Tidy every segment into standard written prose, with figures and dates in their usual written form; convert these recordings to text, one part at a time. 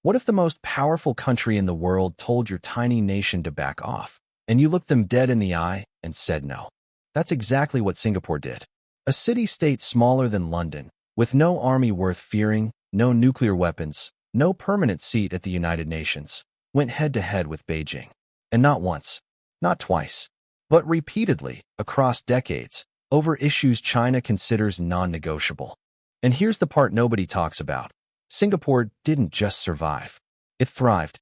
What if the most powerful country in the world told your tiny nation to back off, and you looked them dead in the eye and said no? That's exactly what Singapore did. A city-state smaller than London, with no army worth fearing, no nuclear weapons, no permanent seat at the United Nations, went head-to-head with Beijing. And not once, not twice, but repeatedly, across decades, over issues China considers non-negotiable. And here's the part nobody talks about. Singapore didn't just survive. It thrived.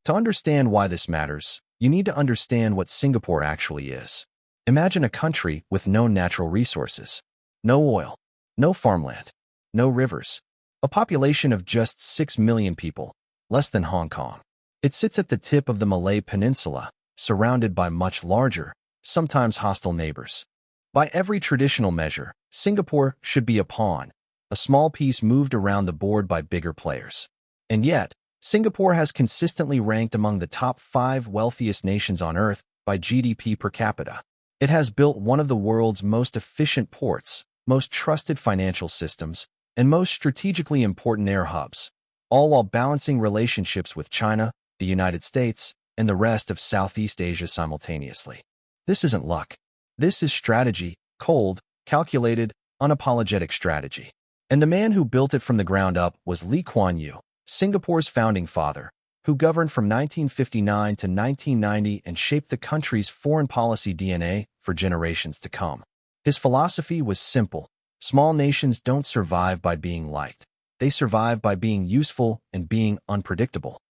To understand why this matters, you need to understand what Singapore actually is. Imagine a country with no natural resources, no oil, no farmland, no rivers, a population of just 6 million people, less than Hong Kong. It sits at the tip of the Malay Peninsula, surrounded by much larger, sometimes hostile neighbors. By every traditional measure, Singapore should be a pawn, a small piece moved around the board by bigger players. And yet, Singapore has consistently ranked among the top 5 wealthiest nations on Earth by GDP per capita. It has built one of the world's most efficient ports, most trusted financial systems, and most strategically important air hubs, all while balancing relationships with China, the United States, and the rest of Southeast Asia simultaneously. This isn't luck. This is strategy, cold, calculated, unapologetic strategy. And the man who built it from the ground up was Kuan Yew, Singapore's founding father, who governed from 1959 to 1990 and shaped the country's foreign policy DNA for generations to come. His philosophy was simple. Small nations don't survive by being liked. They survive by being useful and being unpredictable.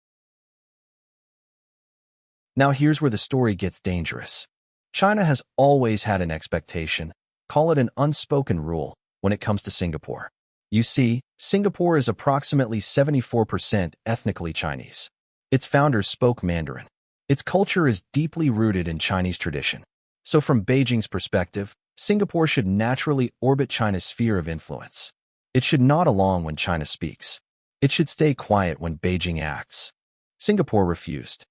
Now here's where the story gets dangerous. China has always had an expectation, call it an unspoken rule, when it comes to Singapore. You see, Singapore is approximately 74% ethnically Chinese. Its founders spoke Mandarin. Its culture is deeply rooted in Chinese tradition. So from Beijing's perspective, Singapore should naturally orbit China's sphere of influence. It should nod along when China speaks. It should stay quiet when Beijing acts. Singapore refused.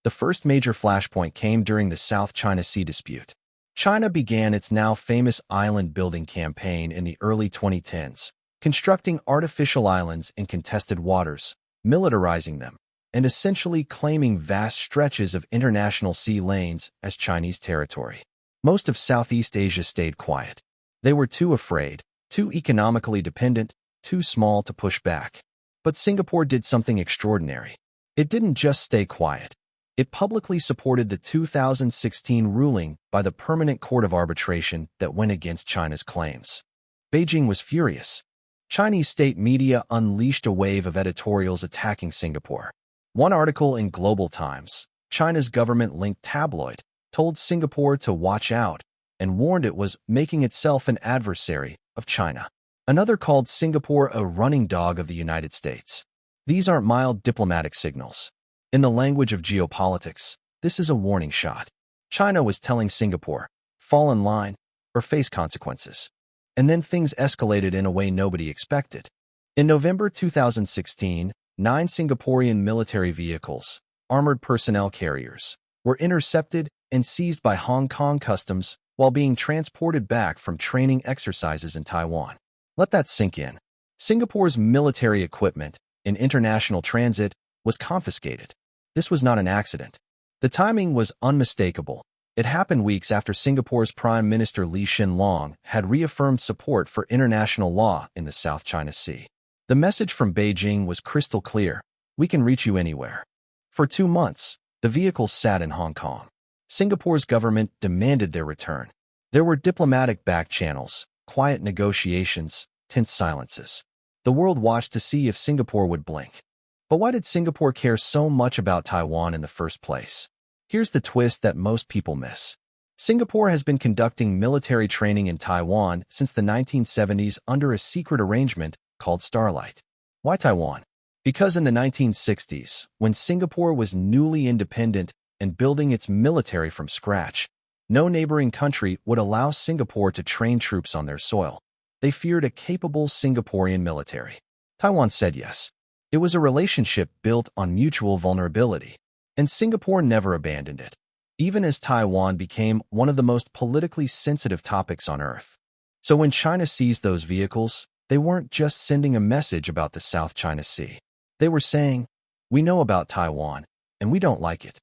The first major flashpoint came during the South China Sea dispute. China began its now famous island-building campaign in the early 2010s, constructing artificial islands in contested waters, militarizing them, and essentially claiming vast stretches of international sea lanes as Chinese territory. Most of Southeast Asia stayed quiet. They were too afraid, too economically dependent, too small to push back. But Singapore did something extraordinary. It didn't just stay quiet. It publicly supported the 2016 ruling by the Permanent Court of Arbitration that went against China's claims. Beijing was furious. Chinese state media unleashed a wave of editorials attacking Singapore. One article in Global Times, China's government-linked tabloid, told Singapore to watch out and warned it was making itself an adversary of China. Another called Singapore a running dog of the United States. These aren't mild diplomatic signals. In the language of geopolitics, this is a warning shot. China was telling Singapore, fall in line or face consequences. And then things escalated in a way nobody expected. In November 2016, 9 Singaporean military vehicles, armored personnel carriers, were intercepted and seized by Hong Kong customs while being transported back from training exercises in Taiwan. Let that sink in. Singapore's military equipment in international transit was confiscated. This was not an accident. The timing was unmistakable. It happened weeks after Singapore's Prime Minister Lee Hsien Loong had reaffirmed support for international law in the South China Sea. The message from Beijing was crystal clear. We can reach you anywhere. For 2 months, the vehicles sat in Hong Kong. Singapore's government demanded their return. There were diplomatic back channels, quiet negotiations, tense silences. The world watched to see if Singapore would blink. But why did Singapore care so much about Taiwan in the first place? Here's the twist that most people miss. Singapore has been conducting military training in Taiwan since the 1970s under a secret arrangement called Starlight. Why Taiwan? Because in the 1960s, when Singapore was newly independent and building its military from scratch, no neighboring country would allow Singapore to train troops on their soil. They feared a capable Singaporean military. Taiwan said yes. It was a relationship built on mutual vulnerability, and Singapore never abandoned it. even as Taiwan became one of the most politically sensitive topics on Earth. So when China seized those vehicles, they weren't just sending a message about the South China Sea. They were saying, "We know about Taiwan, and we don't like it."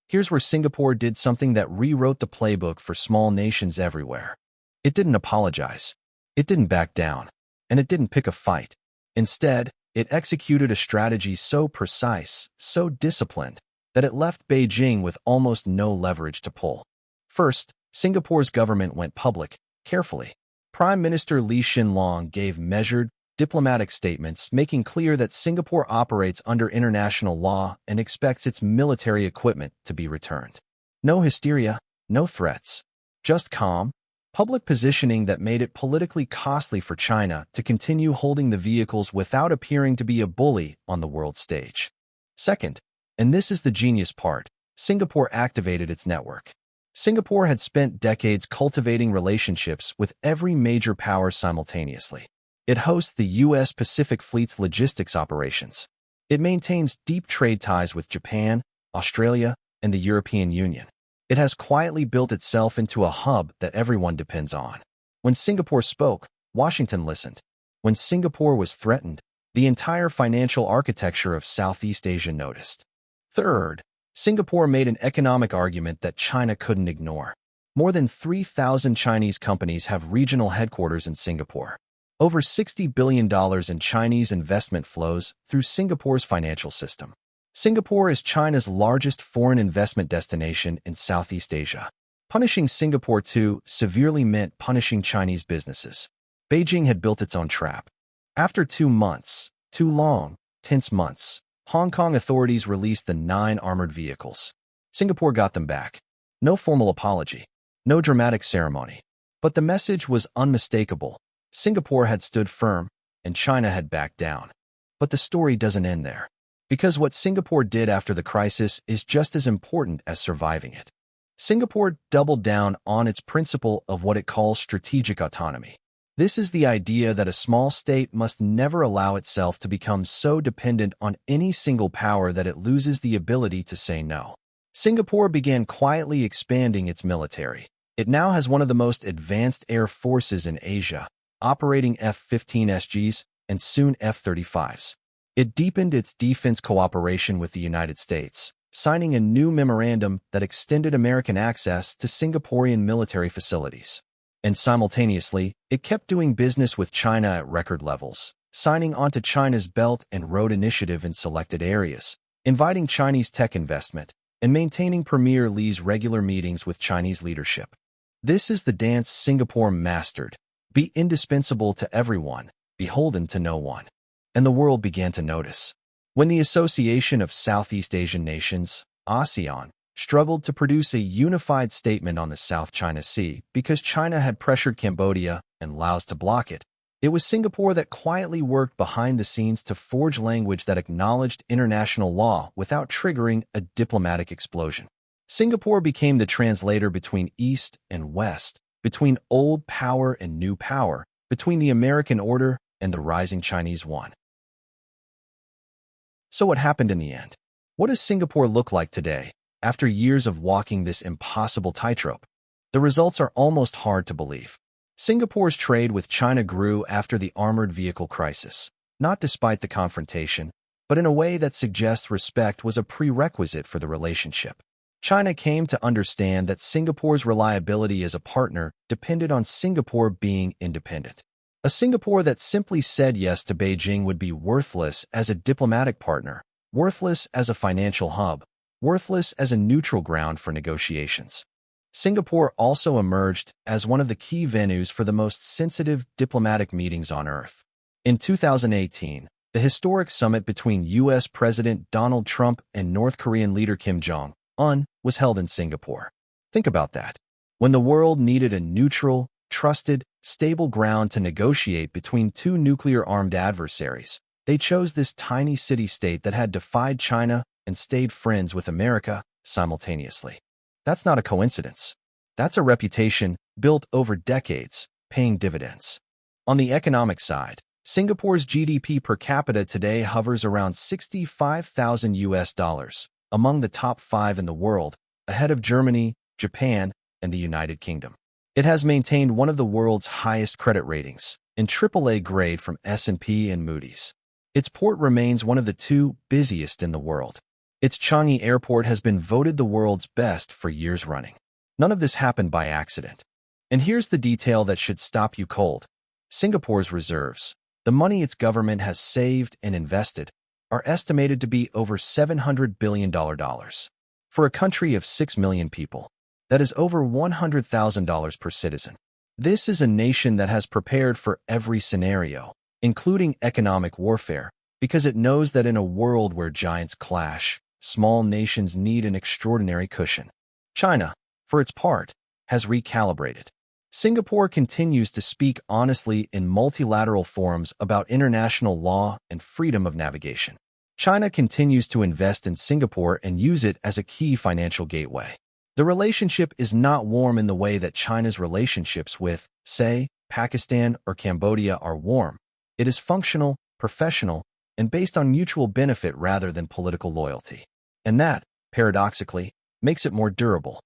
Here's where Singapore did something that rewrote the playbook for small nations everywhere. It didn't apologize. It didn't back down. And it didn't pick a fight. Instead, it executed a strategy so precise, so disciplined, that it left Beijing with almost no leverage to pull. First, Singapore's government went public, carefully. Prime Minister Lee Hsien Loong gave measured, diplomatic statements making clear that Singapore operates under international law and expects its military equipment to be returned. No hysteria, no threats. Just calm, public positioning that made it politically costly for China to continue holding the vehicles without appearing to be a bully on the world stage. Second, and this is the genius part, Singapore activated its network. Singapore had spent decades cultivating relationships with every major power simultaneously. It hosts the U.S. Pacific Fleet's logistics operations. It maintains deep trade ties with Japan, Australia, and the European Union. It has quietly built itself into a hub that everyone depends on. When Singapore spoke, Washington listened. When Singapore was threatened, the entire financial architecture of Southeast Asia noticed. Third, Singapore made an economic argument that China couldn't ignore. More than 3,000 Chinese companies have regional headquarters in Singapore. Over $60 billion in Chinese investment flows through Singapore's financial system. Singapore is China's largest foreign investment destination in Southeast Asia. Punishing Singapore too severely meant punishing Chinese businesses. Beijing had built its own trap. After 2 months, too long, tense months, Hong Kong authorities released the 9 armored vehicles. Singapore got them back. No formal apology. No dramatic ceremony. But the message was unmistakable. Singapore had stood firm, and China had backed down. But the story doesn't end there. Because what Singapore did after the crisis is just as important as surviving it. Singapore doubled down on its principle of what it calls strategic autonomy. This is the idea that a small state must never allow itself to become so dependent on any single power that it loses the ability to say no. Singapore began quietly expanding its military. It now has one of the most advanced air forces in Asia, operating F-15SGs and soon F-35s. It deepened its defense cooperation with the United States, signing a new memorandum that extended American access to Singaporean military facilities. And simultaneously, it kept doing business with China at record levels, signing onto China's Belt and Road Initiative in selected areas, inviting Chinese tech investment, and maintaining Premier Lee's regular meetings with Chinese leadership. This is the dance Singapore mastered. Be indispensable to everyone, beholden to no one. And the world began to notice. When the Association of Southeast Asian Nations, ASEAN, struggled to produce a unified statement on the South China Sea because China had pressured Cambodia and Laos to block it, it was Singapore that quietly worked behind the scenes to forge language that acknowledged international law without triggering a diplomatic explosion. Singapore became the translator between East and West, between old power and new power, between the American order and the rising Chinese one. So what happened in the end? What does Singapore look like today, after years of walking this impossible tightrope? The results are almost hard to believe. Singapore's trade with China grew after the armored vehicle crisis, not despite the confrontation, but in a way that suggests respect was a prerequisite for the relationship. China came to understand that Singapore's reliability as a partner depended on Singapore being independent. A Singapore that simply said yes to Beijing would be worthless as a diplomatic partner, worthless as a financial hub, worthless as a neutral ground for negotiations. Singapore also emerged as one of the key venues for the most sensitive diplomatic meetings on Earth. In 2018, the historic summit between U.S. President Donald Trump and North Korean leader Kim Jong-un was held in Singapore. Think about that. When the world needed a neutral, trusted, stable ground to negotiate between two nuclear-armed adversaries, they chose this tiny city-state that had defied China and stayed friends with America simultaneously. That's not a coincidence. That's a reputation built over decades, paying dividends. On the economic side, Singapore's GDP per capita today hovers around 65,000 US dollars, among the top 5 in the world, ahead of Germany, Japan, and the United Kingdom. It has maintained one of the world's highest credit ratings, in AAA grade from S&P and Moody's. Its port remains one of the 2 busiest in the world. Its Changi Airport has been voted the world's best for years running. None of this happened by accident. And here's the detail that should stop you cold. Singapore's reserves, the money its government has saved and invested, are estimated to be over $700 billion. For a country of 6 million people, that is over $100,000 per citizen. This is a nation that has prepared for every scenario, including economic warfare, because it knows that in a world where giants clash, small nations need an extraordinary cushion. China, for its part, has recalibrated. Singapore continues to speak honestly in multilateral forums about international law and freedom of navigation. China continues to invest in Singapore and use it as a key financial gateway. The relationship is not warm in the way that China's relationships with, say, Pakistan or Cambodia are warm. It is functional, professional, and based on mutual benefit rather than political loyalty. And that, paradoxically, makes it more durable.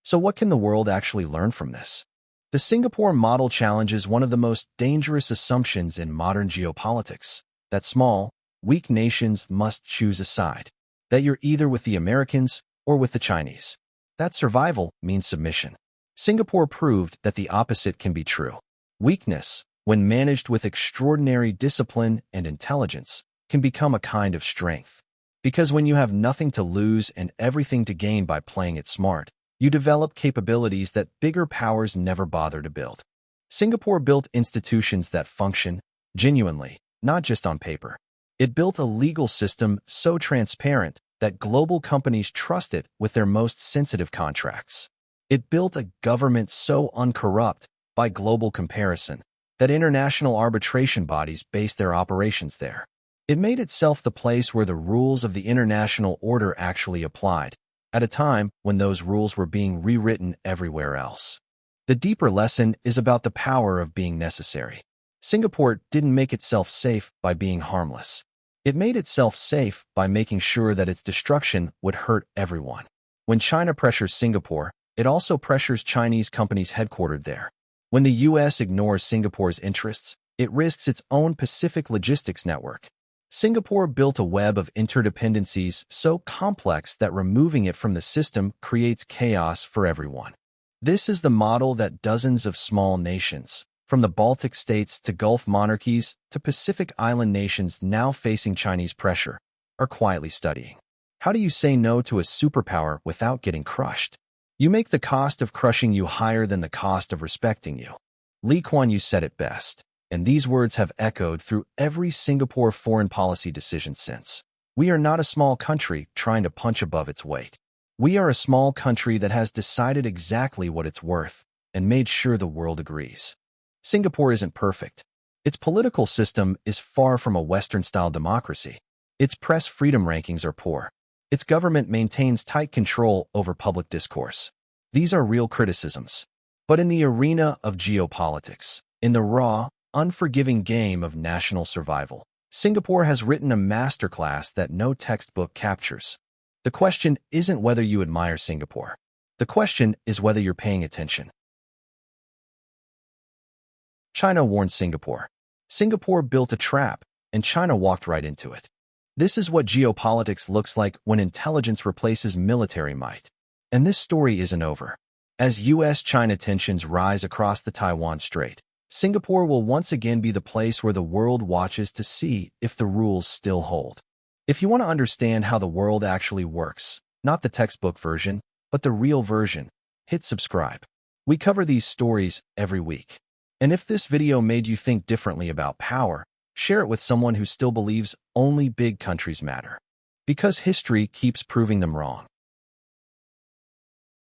So what can the world actually learn from this? The Singapore model challenges one of the most dangerous assumptions in modern geopolitics, that small, weak nations must choose a side, that you're either with the Americans or with the Chinese. That survival means submission. Singapore proved that the opposite can be true. Weakness, when managed with extraordinary discipline and intelligence, can become a kind of strength. Because when you have nothing to lose and everything to gain by playing it smart, you develop capabilities that bigger powers never bother to build. Singapore built institutions that function, genuinely, not just on paper. It built a legal system so transparent that global companies trust it with their most sensitive contracts. It built a government so uncorrupt, by global comparison, that international arbitration bodies base their operations there. It made itself the place where the rules of the international order actually applied, at a time when those rules were being rewritten everywhere else. The deeper lesson is about the power of being necessary. Singapore didn't make itself safe by being harmless. It made itself safe by making sure that its destruction would hurt everyone. When China pressures Singapore, it also pressures Chinese companies headquartered there. When the U.S. ignores Singapore's interests, it risks its own Pacific logistics network. Singapore built a web of interdependencies so complex that removing it from the system creates chaos for everyone. This is the model that dozens of small nations, from the Baltic states to Gulf monarchies to Pacific Island nations now facing Chinese pressure, are quietly studying. How do you say no to a superpower without getting crushed? You make the cost of crushing you higher than the cost of respecting you. Kuan Yew said it best, and these words have echoed through every Singapore foreign policy decision since. We are not a small country trying to punch above its weight. We are a small country that has decided exactly what it's worth and made sure the world agrees. Singapore isn't perfect. Its political system is far from a Western-style democracy. Its press freedom rankings are poor. Its government maintains tight control over public discourse. These are real criticisms. But in the arena of geopolitics, in the raw, unforgiving game of national survival, Singapore has written a masterclass that no textbook captures. The question isn't whether you admire Singapore. The question is whether you're paying attention. China warned Singapore. Singapore built a trap, and China walked right into it. This is what geopolitics looks like when intelligence replaces military might. And this story isn't over. As U.S.-China tensions rise across the Taiwan Strait, Singapore will once again be the place where the world watches to see if the rules still hold. If you want to understand how the world actually works, not the textbook version, but the real version, hit subscribe. We cover these stories every week. And if this video made you think differently about power, share it with someone who still believes only big countries matter. Because history keeps proving them wrong.